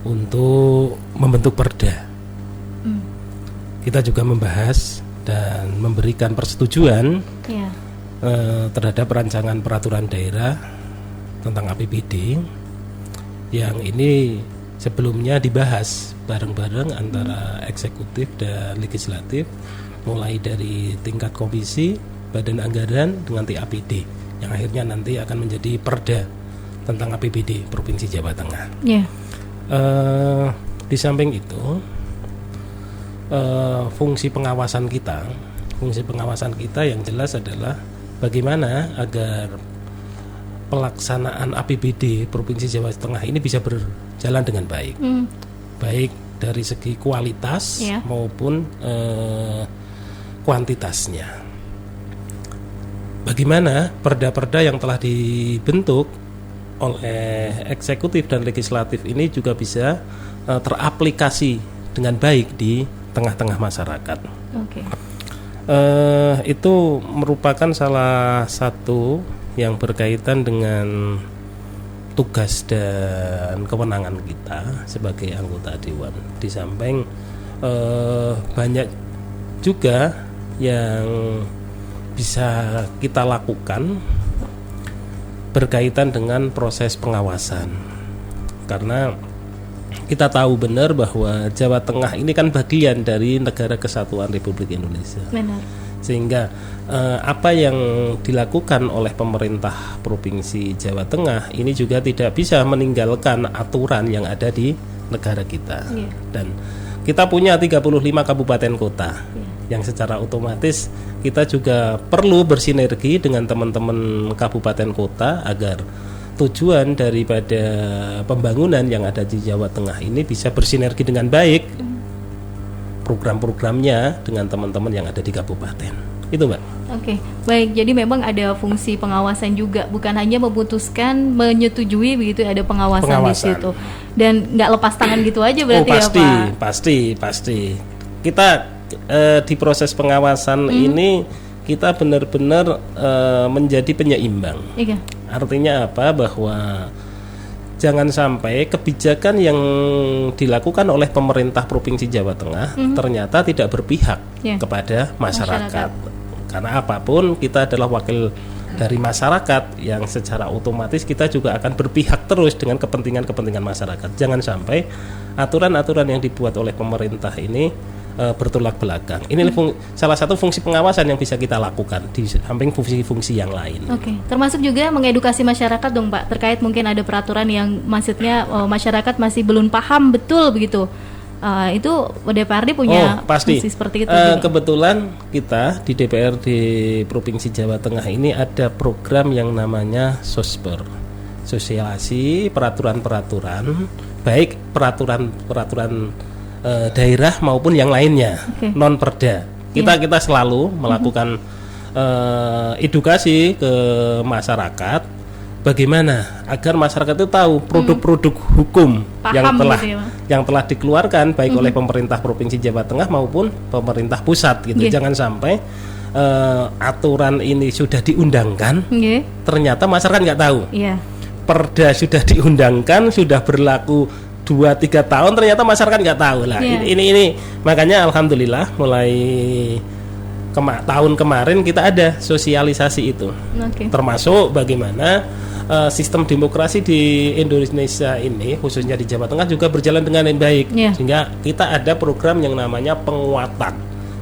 untuk membentuk perda. Kita juga membahas dan memberikan persetujuan terhadap rancangan peraturan daerah tentang APBD yang ini sebelumnya dibahas bareng-bareng antara eksekutif dan legislatif, mulai dari tingkat komisi, badan anggaran dengan TAPD, yang akhirnya nanti akan menjadi perda tentang APBD Provinsi Jawa Tengah. Di samping itu, fungsi pengawasan kita yang jelas adalah bagaimana agar pelaksanaan APBD Provinsi Jawa Tengah ini bisa berjalan dengan baik, baik dari segi kualitas maupun kuantitasnya. Bagaimana perda-perda yang telah dibentuk oleh eksekutif dan legislatif ini juga bisa teraplikasi dengan baik di tengah-tengah masyarakat. Itu merupakan salah satu yang berkaitan dengan tugas dan kewenangan kita sebagai anggota dewan. Di samping banyak juga yang bisa kita lakukan berkaitan dengan proses pengawasan, karena kita tahu benar bahwa Jawa Tengah ini kan bagian dari Negara Kesatuan Republik Indonesia. Benar. Sehingga apa yang dilakukan oleh pemerintah Provinsi Jawa Tengah ini juga tidak bisa meninggalkan aturan yang ada di negara kita. Dan kita punya 35 kabupaten kota yang secara otomatis kita juga perlu bersinergi dengan teman-teman kabupaten kota agar tujuan daripada pembangunan yang ada di Jawa Tengah ini bisa bersinergi dengan baik program-programnya dengan teman-teman yang ada di kabupaten. Itu, Mbak. Oke, baik. Jadi memang ada fungsi pengawasan juga, bukan hanya memutuskan, menyetujui begitu, ada pengawasan di situ. Dan nggak lepas tangan gitu aja berarti ya, Pak? Pasti. Kita di proses pengawasan ini kita benar-benar menjadi penyeimbang. Iya. Artinya apa? Bahwa jangan sampai kebijakan yang dilakukan oleh pemerintah Provinsi Jawa Tengah ternyata tidak berpihak kepada masyarakat. Karena apapun kita adalah wakil dari masyarakat yang secara otomatis kita juga akan berpihak terus dengan kepentingan-kepentingan masyarakat. Jangan sampai aturan-aturan yang dibuat oleh pemerintah ini bertolak belakang. Ini salah satu fungsi pengawasan yang bisa kita lakukan di samping fungsi-fungsi yang lain. Oke, termasuk juga mengedukasi masyarakat dong, Pak, terkait mungkin ada peraturan yang maksudnya masyarakat masih belum paham betul begitu. Itu DPRD punya fungsi seperti itu. Kebetulan kita di DPRD Provinsi Jawa Tengah ini ada program yang namanya SOSPER, sosialisasi peraturan-peraturan, baik peraturan daerah maupun yang lainnya, non perda. Kita selalu melakukan edukasi ke masyarakat, bagaimana agar masyarakat itu tahu produk-produk hukum yang telah dikeluarkan baik oleh pemerintah Provinsi Jawa Tengah maupun pemerintah pusat gitu. Jangan sampai aturan ini sudah diundangkan, ternyata masyarakat nggak tahu. Perda sudah diundangkan, sudah berlaku 2-3 tahun, ternyata masyarakat nggak tahu lah. Ini makanya alhamdulillah mulai tahun kemarin kita ada sosialisasi itu, termasuk bagaimana sistem demokrasi di Indonesia ini khususnya di Jawa Tengah juga berjalan dengan baik, sehingga kita ada program yang namanya penguatan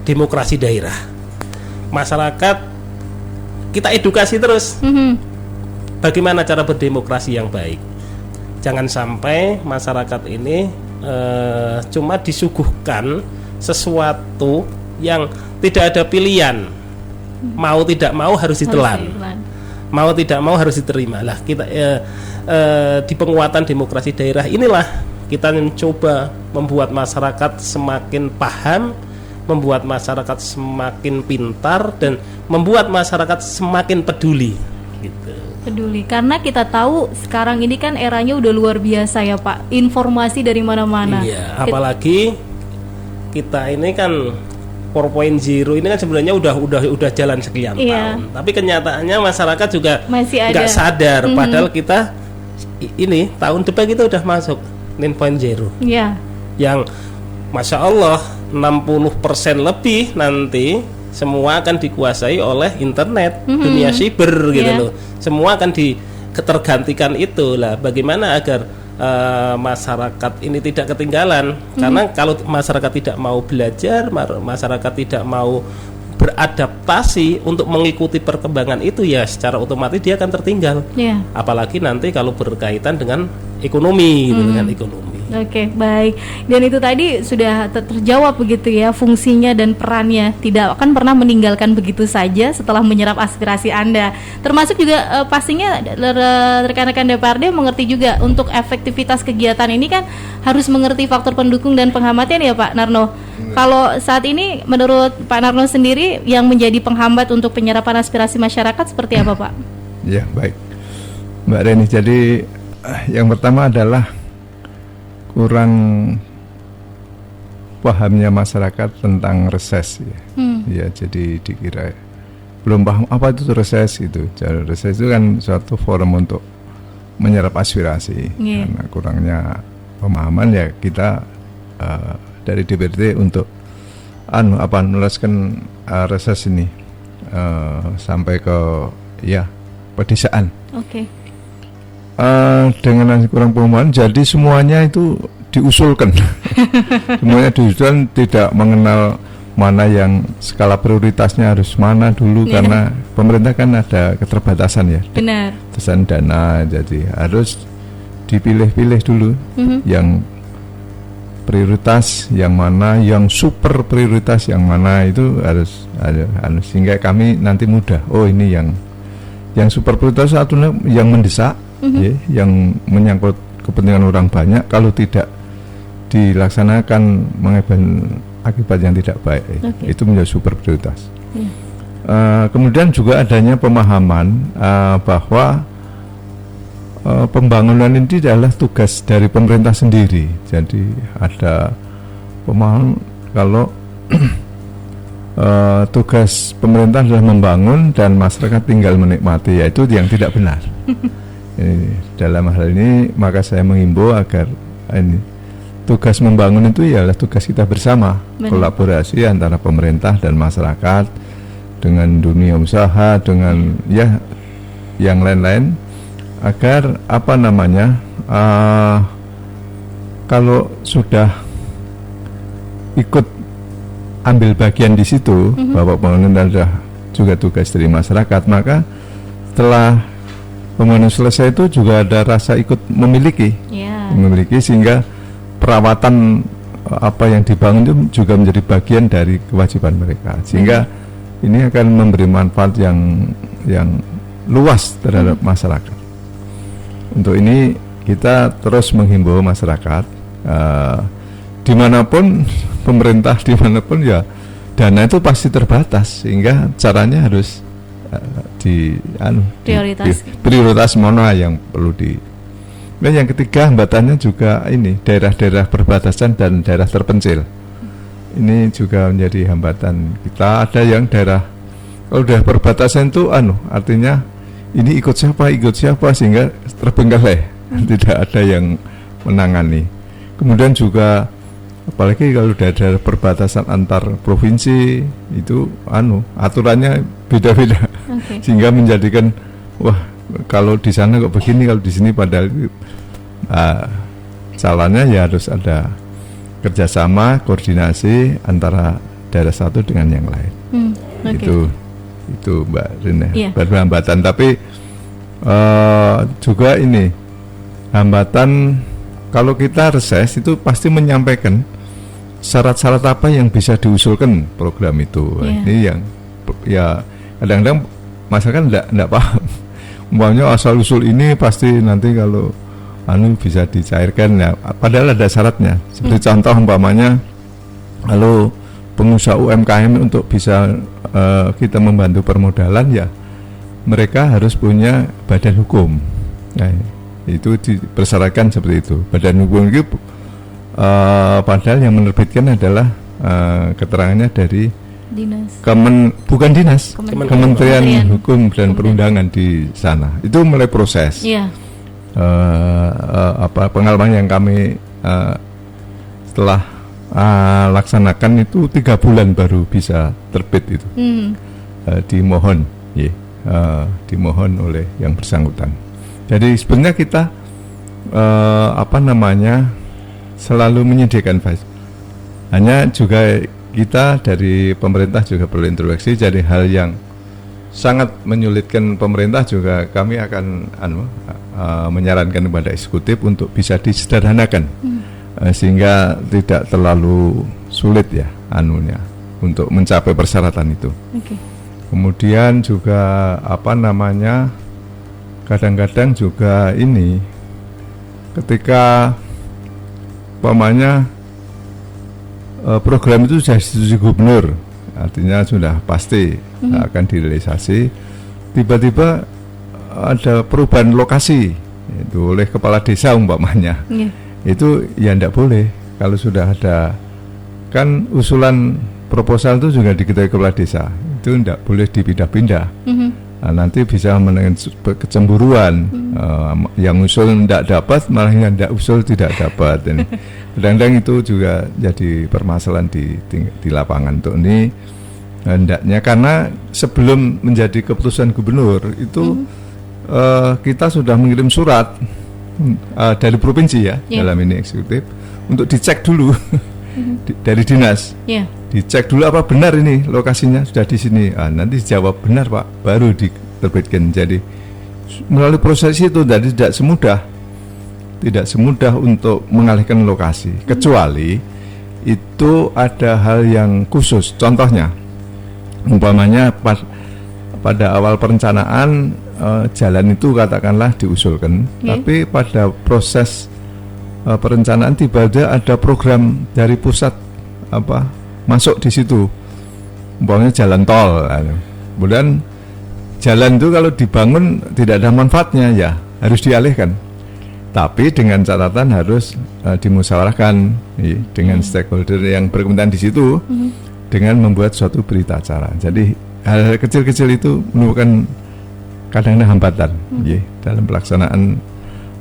demokrasi daerah. Masyarakat kita edukasi terus bagaimana cara berdemokrasi yang baik. Jangan sampai masyarakat ini cuma disuguhkan sesuatu yang tidak ada pilihan, mau tidak mau harus ditelan, mau tidak mau harus diterima. Lah kita di penguatan demokrasi daerah inilah kita mencoba membuat masyarakat semakin paham, membuat masyarakat semakin pintar, dan membuat masyarakat semakin peduli. Gitu. Peduli, karena kita tahu sekarang ini kan eranya udah luar biasa ya, Pak. Informasi dari mana-mana. Iya, apalagi kita ini kan 4.0 ini kan sebenarnya udah jalan sekian tahun. Tapi kenyataannya masyarakat juga nggak sadar, padahal kita ini tahun depan kita udah masuk 9.0. Yang Masya Allah 60% lebih nanti semua akan dikuasai oleh internet, dunia siber gitu loh. Semua akan ketergantikan itu lah. Bagaimana agar masyarakat ini tidak ketinggalan? Karena kalau masyarakat tidak mau belajar, masyarakat tidak mau beradaptasi untuk mengikuti perkembangan itu, ya secara otomatis dia akan tertinggal. Apalagi nanti kalau berkaitan dengan ekonomi, gitu, dengan ekonomi. Oke, baik. Dan itu tadi sudah terjawab begitu ya, fungsinya dan perannya. Tidak akan pernah meninggalkan begitu saja setelah menyerap aspirasi Anda. Termasuk juga pastinya rekan-rekan DPRD mengerti juga untuk efektivitas kegiatan ini kan harus mengerti faktor pendukung dan penghambatnya ya Pak Narno. Kalau saat ini menurut Pak Narno sendiri yang menjadi penghambat untuk penyerapan aspirasi masyarakat seperti apa Pak? Ya, baik Mbak Reni. Jadi yang pertama adalah kurang pahamnya masyarakat tentang reses ya. Ya, jadi dikira belum paham apa itu reses itu. Jadi reses itu kan suatu forum untuk menyerap aspirasi. Karena kurangnya pemahaman ya kita dari DPRD untuk meneruskan reses ini sampai ke pedesaan. Oke. Dengan kurang pemahaman, jadi semuanya itu diusulkan. Semuanya diusulkan, tidak mengenal mana yang skala prioritasnya harus mana dulu, karena pemerintah kan ada keterbatasan ya. Benar. Keterbatasan dana, jadi harus dipilih-pilih dulu yang prioritas yang mana, yang super prioritas yang mana, itu harus sehingga kami nanti mudah. Oh, ini yang super prioritas satunya yang mendesak. Yang menyangkut kepentingan orang banyak, kalau tidak dilaksanakan mengakibatkan akibat yang tidak baik. Itu menjadi super prioritas. Kemudian juga adanya pemahaman bahwa pembangunan ini adalah tugas dari pemerintah sendiri. Jadi ada pemahaman kalau tugas pemerintah adalah membangun dan masyarakat tinggal menikmati, yaitu yang tidak benar. Dalam hal ini maka saya mengimbau agar tugas membangun itu ialah tugas kita bersama. Kolaborasi antara pemerintah dan masyarakat, dengan dunia usaha, dengan yang lain-lain, agar kalau sudah ikut ambil bagian di situ, bahwa pembangunan adalah juga tugas dari masyarakat, maka setelah pembangunan selesai itu juga ada rasa ikut memiliki, sehingga perawatan apa yang dibangun itu juga menjadi bagian dari kewajiban mereka, sehingga ini akan memberi manfaat yang luas terhadap masyarakat. Untuk ini kita terus menghimbau masyarakat, dimanapun pemerintah, dimanapun ya dana itu pasti terbatas, sehingga caranya harus prioritas mana yang perlu di. Nah, yang ketiga hambatannya juga ini daerah-daerah perbatasan dan daerah terpencil. Ini juga menjadi hambatan kita. Ada yang daerah, kalau daerah perbatasan itu artinya ini ikut siapa sehingga terbengkalai, tidak ada yang menangani. Kemudian juga apalagi kalau daerah perbatasan antar provinsi itu aturannya beda-beda. Sehingga menjadikan kalau di sana kok begini, kalau di sini, padahal caranya ya harus ada kerjasama, koordinasi antara daerah satu dengan yang lain. Itu Mbak Rina, hambatan. Tapi juga ini hambatan, kalau kita reses itu pasti menyampaikan syarat-syarat apa yang bisa diusulkan program itu. Ini yang kadang-kadang masyarakat enggak paham. Umpamanya asal usul ini pasti nanti kalau bisa dicairkan ya, padahal ada syaratnya. Seperti contoh umpamanya kalau pengusaha UMKM untuk bisa kita membantu permodalan, ya mereka harus punya badan hukum. Nah, itu dipersyaratkan seperti itu. Badan hukum itu padahal yang menerbitkan adalah keterangannya dari bukan dinas, Kementerian Hukum dan Perundangan di sana. Itu mulai proses. Pengalaman yang kami setelah laksanakan itu 3 bulan baru bisa terbit itu. Dimohon oleh yang bersangkutan. Jadi sebenarnya kita selalu menyediakan hanya juga kita dari pemerintah juga perlu introspeksi. Jadi hal yang sangat menyulitkan pemerintah juga kami akan menyarankan kepada eksekutif untuk bisa disederhanakan sehingga tidak terlalu sulit ya anunya untuk mencapai persyaratan itu. Oke. Kemudian juga kadang-kadang juga ini ketika umpamanya program itu sudah disetujui gubernur, artinya sudah pasti akan direalisasi, tiba-tiba ada perubahan lokasi itu oleh kepala desa umpamanya. Itu ya tidak boleh. Kalau sudah ada kan usulan proposal itu juga diketahui kepala desa, itu tidak boleh dipindah-pindah. Nah, nanti bisa menekan kecemburuan. Yang usul tidak dapat, malah yang tidak usul tidak dapat. Dan kadang-kadang itu juga jadi permasalahan di lapangan. Untuk ini hendaknya, karena sebelum menjadi keputusan gubernur itu kita sudah mengirim surat dari provinsi ya, dalam ini eksekutif, untuk dicek dulu dari dinas. Dicek dulu apa benar ini lokasinya sudah di sini. Nanti dijawab benar Pak, baru diterbitkan. Jadi melalui proses itu tadi tidak semudah untuk mengalihkan lokasi, kecuali itu ada hal yang khusus. Contohnya, umpamanya pada awal perencanaan jalan itu katakanlah diusulkan, tapi pada proses perencanaan tiba-tiba ada program dari pusat masuk di situ, umpamanya jalan tol. Kemudian jalan itu kalau dibangun tidak ada manfaatnya, ya harus dialihkan. Tapi dengan catatan harus dimusyawarahkan dengan stakeholder yang berkepentingan di situ, dengan membuat suatu berita acara. Jadi hal-hal kecil-kecil itu merupakan kadang-kadang hambatan dalam pelaksanaan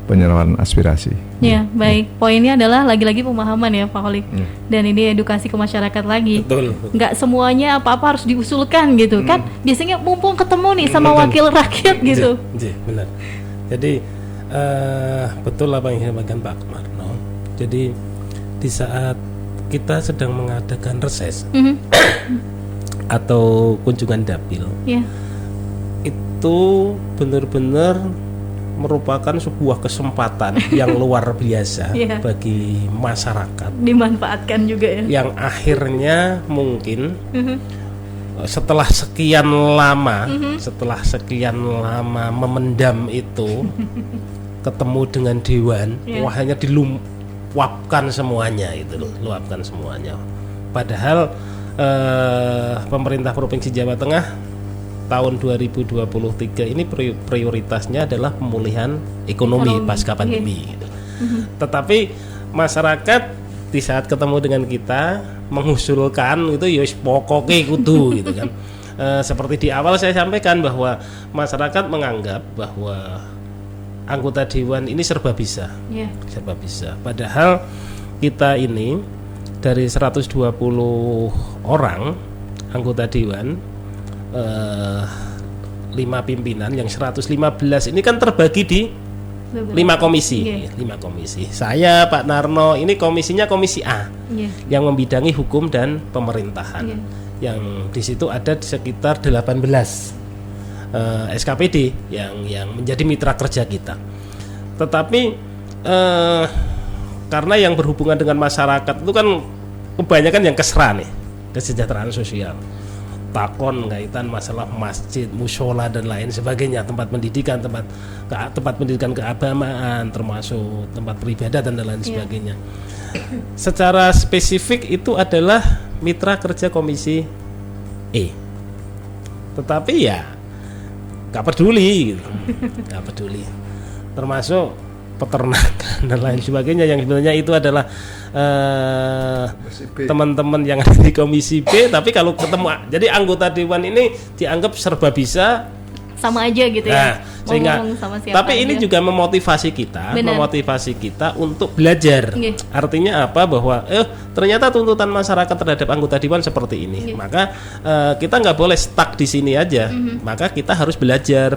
penyerapan aspirasi. Ya, baik. Poinnya adalah lagi-lagi pemahaman ya Pak Kholik. Dan ini edukasi ke masyarakat lagi. Betul. Nggak semuanya apa-apa harus diusulkan gitu kan. Biasanya mumpung ketemu nih sama wakil rakyat gitu. Benar. Jadi betul apa yang disampaikan Pak Marno. Jadi di saat kita sedang mengadakan reses atau kunjungan dapil, itu benar-benar merupakan sebuah kesempatan yang luar biasa bagi masyarakat. Dimanfaatkan juga ya. Yang akhirnya mungkin setelah sekian lama memendam itu, ketemu dengan dewan, hanya diluapkan semuanya itu loh, luapkan semuanya. Padahal pemerintah Provinsi Jawa Tengah tahun 2023 ini prioritasnya adalah pemulihan ekonomi pasca pandemi gitu. Tetapi masyarakat di saat ketemu dengan kita mengusulkan itu ya pokoknya kudu gitu kan. Seperti di awal saya sampaikan bahwa masyarakat menganggap bahwa anggota dewan ini serba bisa. Serba bisa. Padahal kita ini dari 120 orang anggota dewan, 5 pimpinan, yang 115 ini kan terbagi di 5 komisi. 5 komisi. Saya Pak Narno ini komisinya komisi A, yang membidangi hukum dan pemerintahan. Yang di situ ada sekitar 18 SKPD yang menjadi mitra kerja kita. Tetapi karena yang berhubungan dengan masyarakat itu kan kebanyakan yang kesra nih, kesejahteraan sosial, takon kaitan masalah masjid, mushola dan lain sebagainya, tempat pendidikan, tempat pendidikan keagamaan, termasuk tempat peribadatan dan lain sebagainya. Secara spesifik itu adalah mitra kerja komisi E. Tetapi ya nggak peduli gitu. Nggak peduli. Termasuk peternakan dan lain sebagainya, yang sebenarnya itu adalah teman-teman yang ada di komisi B, tapi kalau ketemu, jadi anggota dewan ini dianggap serba bisa, sama aja gitu ya. Sehingga tapi ini juga memotivasi kita untuk belajar. Artinya apa? Bahwa ternyata tuntutan masyarakat terhadap anggota dewan seperti ini. Maka kita nggak boleh stuck di sini aja. Maka kita harus belajar.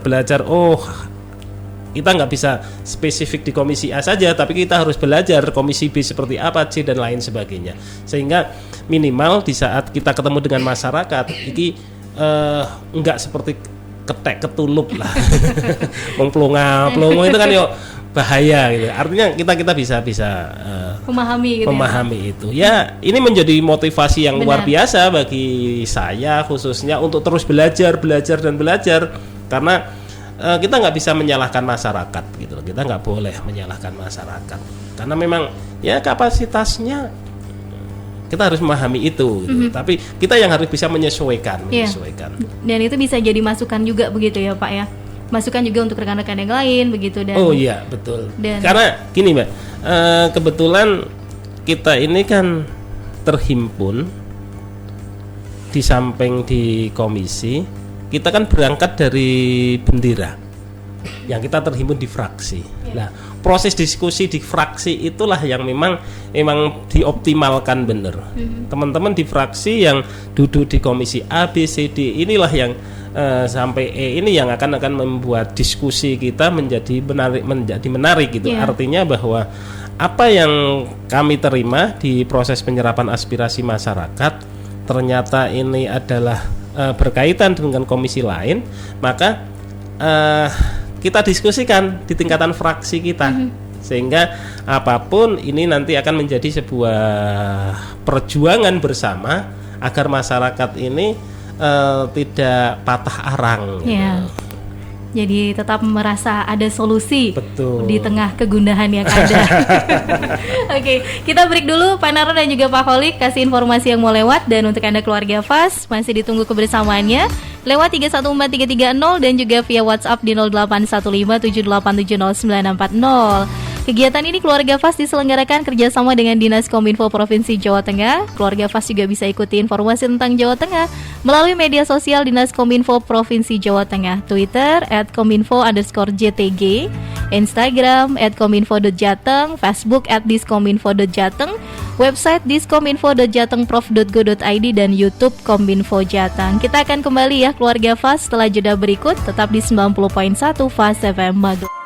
Kita nggak bisa spesifik di komisi A saja, tapi kita harus belajar komisi B seperti apa, C dan lain sebagainya. Sehingga minimal di saat kita ketemu dengan masyarakat, ini nggak seperti ketek ketulup lah, plongo itu kan bahaya gitu. Artinya kita bisa Memahami gitu. memahami itu. Ya, ini menjadi motivasi yang luar biasa bagi saya khususnya untuk terus belajar karena kita nggak bisa menyalahkan masyarakat gitu. Kita nggak boleh menyalahkan masyarakat karena memang ya kapasitasnya kita harus memahami itu gitu. Tapi kita yang harus bisa menyesuaikan. Dan itu bisa jadi masukan juga begitu ya Pak ya. Masukan juga untuk rekan-rekan yang lain begitu dan. Oh iya betul. Karena gini Mbak, kebetulan kita ini kan terhimpun di samping di komisi, kita kan berangkat dari bendera yang kita terhimpun di fraksi. Nah, proses diskusi di fraksi itulah yang memang dioptimalkan benar. Teman-teman di fraksi yang duduk di komisi A, B, C, D inilah yang sampai E ini yang akan membuat diskusi kita menjadi menarik gitu. Artinya bahwa apa yang kami terima di proses penyerapan aspirasi masyarakat ternyata ini adalah berkaitan dengan komisi lain, maka kita diskusikan di tingkatan fraksi kita sehingga apapun ini nanti akan menjadi sebuah perjuangan bersama agar masyarakat ini tidak patah arang gitu. Jadi tetap merasa ada solusi. Betul. Di tengah kegundahan yang ada. Oke, kita break dulu Pak Naro dan juga Pak Holik kasih informasi yang mau lewat, dan untuk Anda keluarga FAS masih ditunggu kebersamaannya lewat 314330 dan juga via WhatsApp di 081578709640. Kegiatan ini Keluarga FAS diselenggarakan kerjasama dengan Dinas Kominfo Provinsi Jawa Tengah. Keluarga FAS juga bisa ikuti informasi tentang Jawa Tengah melalui media sosial Dinas Kominfo Provinsi Jawa Tengah, Twitter @kominfo_jtg, Instagram @kominfo.jateng, Facebook @diskominfo.jateng, website diskominfo.jatengprof.go.id, dan YouTube Kominfo Jateng. Kita akan kembali ya Keluarga FAS setelah jeda berikut, tetap di 90.1 FAS FM Magelang.